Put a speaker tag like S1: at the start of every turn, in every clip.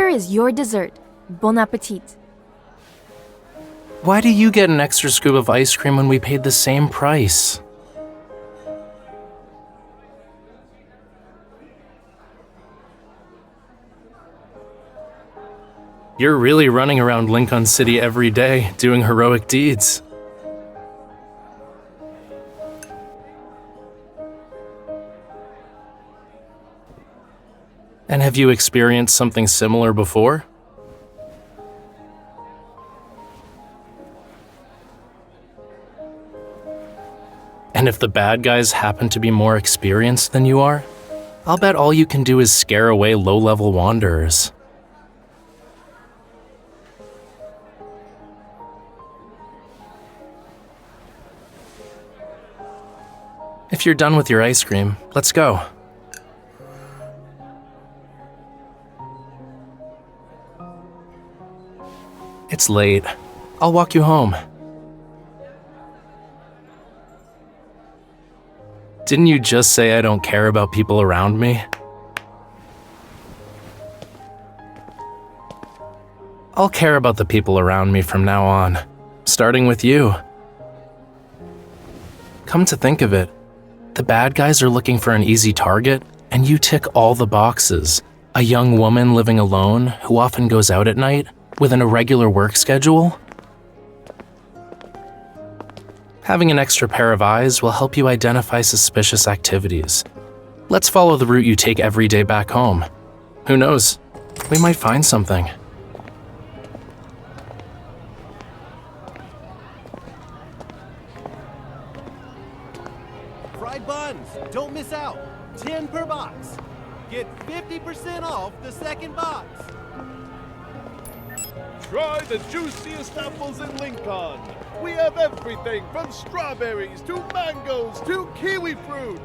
S1: Here is your dessert. Bon appetit.
S2: Why do you get an extra scoop of ice cream when we paid the same price? You're really running around Lincoln City every day, doing heroic deeds. And have you experienced something similar before? And if the bad guys happen to be more experienced than you are, I'll bet all you can do is scare away low-level wanderers. If you're done with your ice cream, let's go. It's late. I'll walk you home. Didn't you just say I don't care about people around me? I'll care about the people around me from now on, starting with you. Come to think of it, the bad guys are looking for an easy target, and you tick all the boxes. A young woman living alone who often goes out at night with an irregular work schedule. Having an extra pair of eyes will help you identify suspicious activities. Let's follow the route you take every day back home. Who knows? We might find something.
S3: Fried buns, don't miss out. 10 per box. Get 50% off the second box.
S4: Try the juiciest apples in Lincoln. We have everything from strawberries to mangoes to kiwi fruit.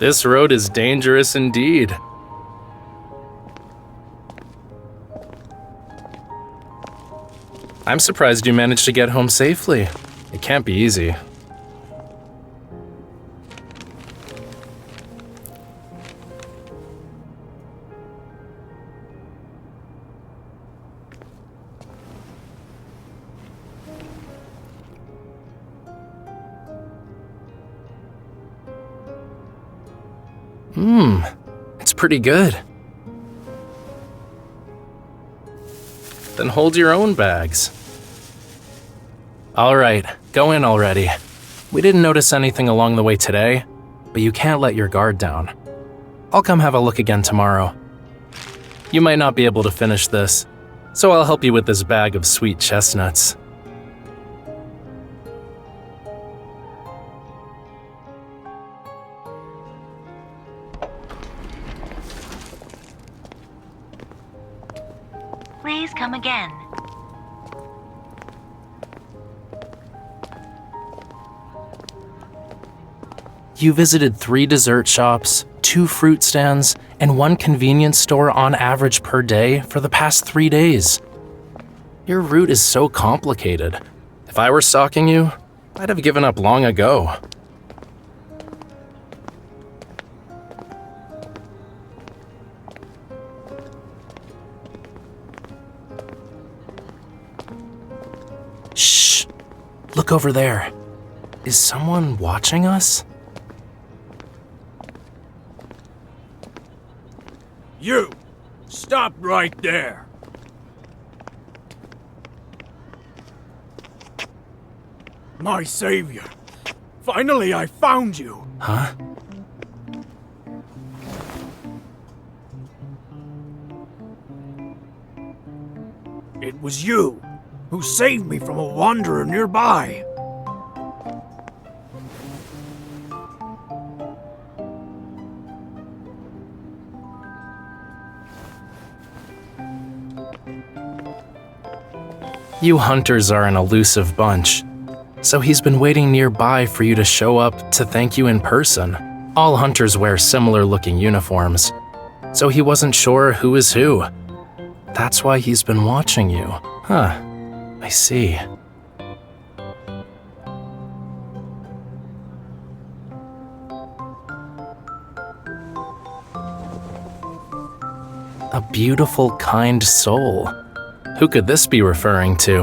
S2: This road is dangerous indeed. I'm surprised you managed to get home safely. It can't be easy. It's pretty good. Then hold your own bags. All right, go in already. We didn't notice anything along the way today, but you can't let your guard down. I'll come have a look again tomorrow. You might not be able to finish this, so I'll help you with this bag of sweet chestnuts.
S5: Please come again.
S2: You visited 3 dessert shops, 2 fruit stands, and 1 convenience store on average per day for the past 3 days. Your route is so complicated. If I were stalking you, I'd have given up long ago. Shh! Look over there. Is someone watching us?
S6: You! Stop right there! My savior! Finally, I found you!
S2: Huh?
S6: It was you who saved me from a wanderer nearby.
S2: You hunters are an elusive bunch, so he's been waiting nearby for you to show up to thank you in person. All hunters wear similar-looking uniforms, so he wasn't sure who is who. That's why he's been watching you. Huh, I see. A beautiful, kind soul. Who could this be referring to?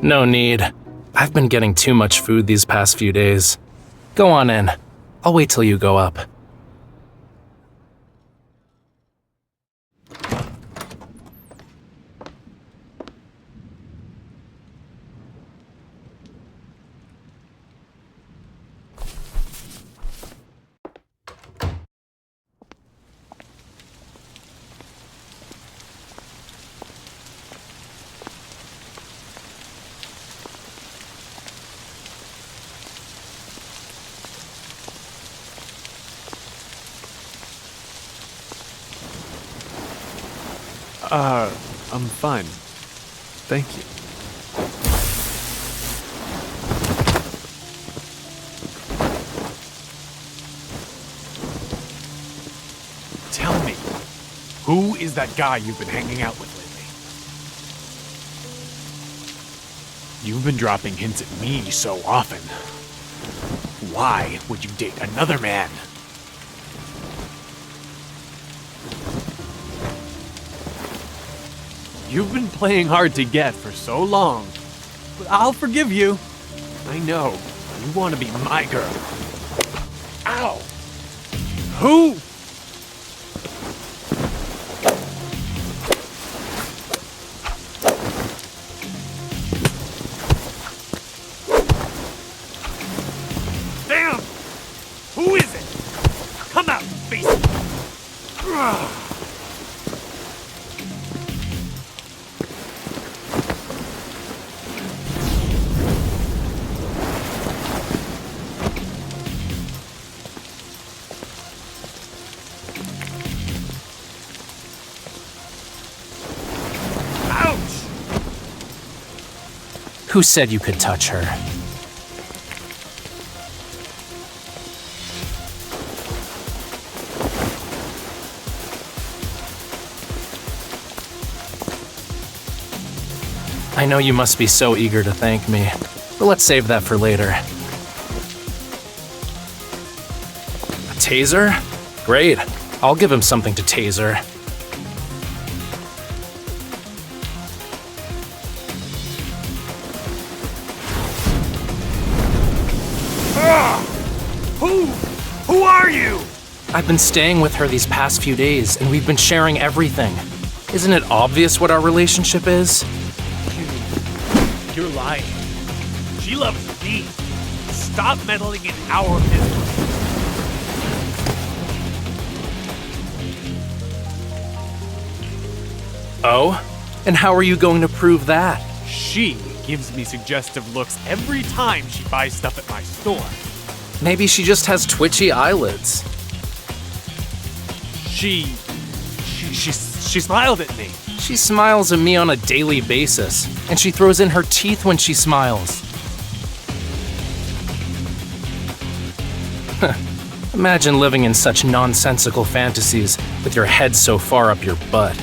S2: No need. I've been getting too much food these past few days. Go on in. I'll wait till you go up.
S5: I'm fine. Thank you.
S6: Tell me, who is that guy you've been hanging out with lately? You've been dropping hints at me so often. Why would you date another man? You've been playing hard to get for so long, but I'll forgive you. I know, you want to be my girl. Ow! Who? Damn! Who is it? Come out, face it! Ugh.
S2: Who said you could touch her? I know you must be so eager to thank me, but let's save that for later. A taser? Great. I'll give him something to taser.
S6: Who are you?
S2: I've been staying with her these past few days, and we've been sharing everything. Isn't it obvious what our relationship is?
S6: You're lying. She loves me. Stop meddling in our business.
S2: Oh? And how are you going to prove that?
S6: She gives me suggestive looks every time she buys stuff at my store.
S2: Maybe she just has twitchy eyelids.
S6: She smiled at me.
S2: She smiles at me on a daily basis, and she throws in her teeth when she smiles. Imagine living in such nonsensical fantasies with your head so far up your butt.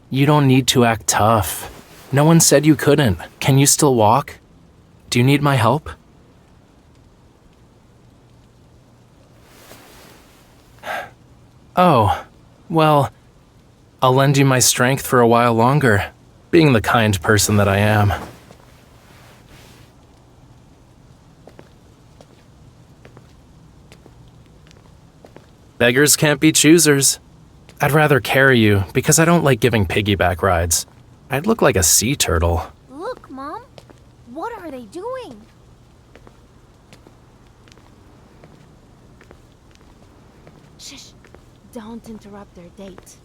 S2: You don't need to act tough. No one said you couldn't. Can you still walk? Do you need my help? Oh, well, I'll lend you my strength for a while longer, being the kind person that I am. Beggars can't be choosers. I'd rather carry you because I don't like giving piggyback rides. I'd look like a sea turtle.
S1: Look, Mom. What are they doing? Shh. Don't interrupt their date.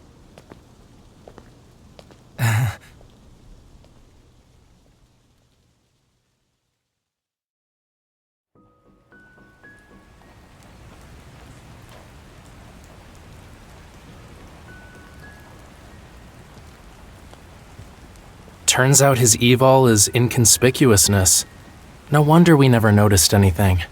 S2: Turns out his evol is inconspicuousness. No wonder we never noticed anything.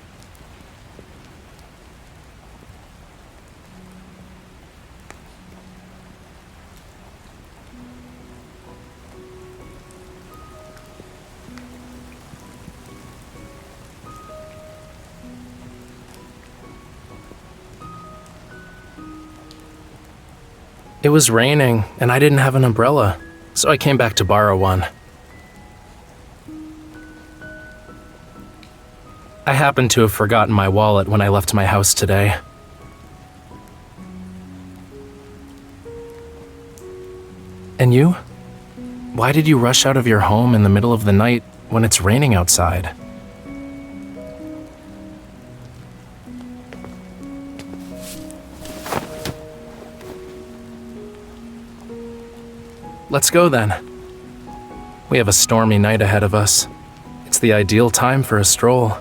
S2: It was raining, and I didn't have an umbrella, so I came back to borrow one. I happened to have forgotten my wallet when I left my house today. And you? Why did you rush out of your home in the middle of the night when it's raining outside? Let's go then. We have a stormy night ahead of us. It's the ideal time for a stroll.